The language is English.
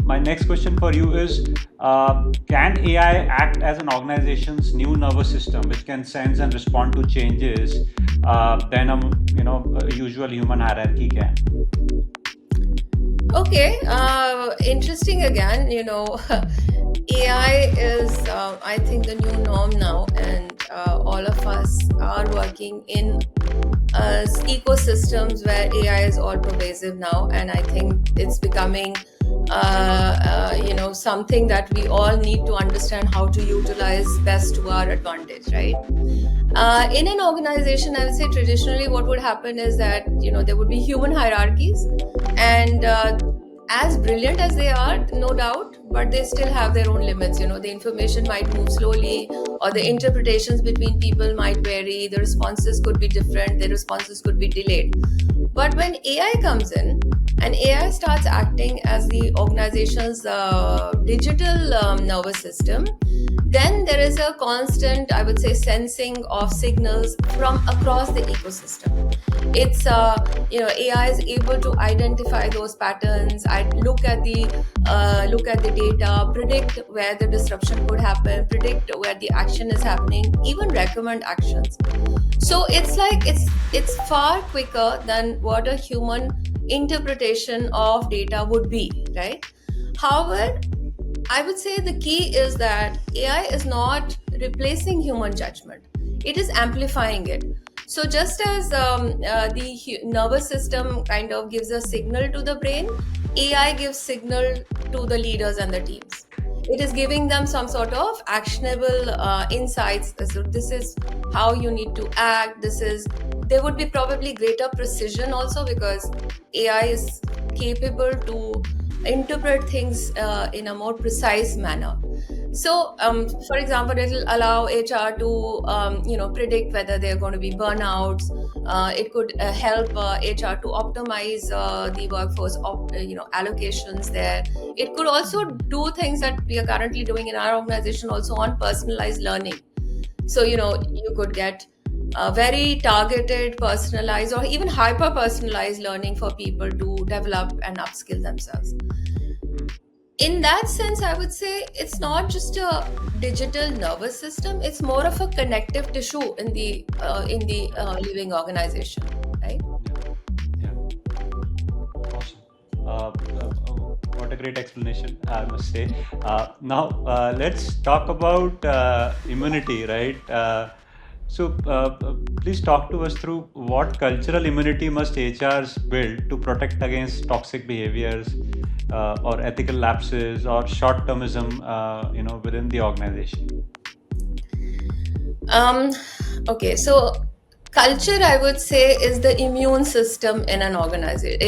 my next question for you is, can AI act as an organization's new nervous system, which can sense and respond to changes than a usual human hierarchy can? Okay, interesting again. AI is, I think, the new norm now, and all of us are working in ecosystems where AI is all pervasive now, and I think it's becoming, something that we all need to understand how to utilize best to our advantage, right? In an organization, I would say traditionally what would happen is that there would be human hierarchies, and as brilliant as they are, no doubt, but they still have their own limits. The information might move slowly, or the interpretations between people might vary. The responses could be different. The responses could be delayed. But when AI comes in and AI starts acting as the organization's digital nervous system, then there is a constant, I would say, sensing of signals from across the ecosystem. It's AI is able to identify those patterns. I look at the data, predict where the disruption could happen, predict where the action is happening, even recommend actions. So it's far quicker than what a human interpretation of data would be, right? However, I would say the key is that AI is not replacing human judgment, it is amplifying it. So, just as the nervous system kind of gives a signal to the brain, AI gives signal to the leaders and the teams. It is giving them some sort of actionable insights. So, this is how you need to act. There would be probably greater precision also, because AI is capable to interpret things in a more precise manner. So, for example, it will allow HR to, predict whether there are going to be burnouts. It could help HR to optimize the workforce, allocations there. It could also do things that we are currently doing in our organization, also on personalized learning. So, you could get very targeted, personalized, or even hyper personalized learning for people to develop and upskill themselves. In that sense, I would say it's not just a digital nervous system, it's more of a connective tissue in the living organization, right? Yeah. Awesome. What a great explanation, I must say. Now, let's talk about immunity, right? Please talk to us through what cultural immunity must HRs build to protect against toxic behaviors or ethical lapses or short-termism, within the organization. Okay, so culture, I would say, is the immune system in an organization.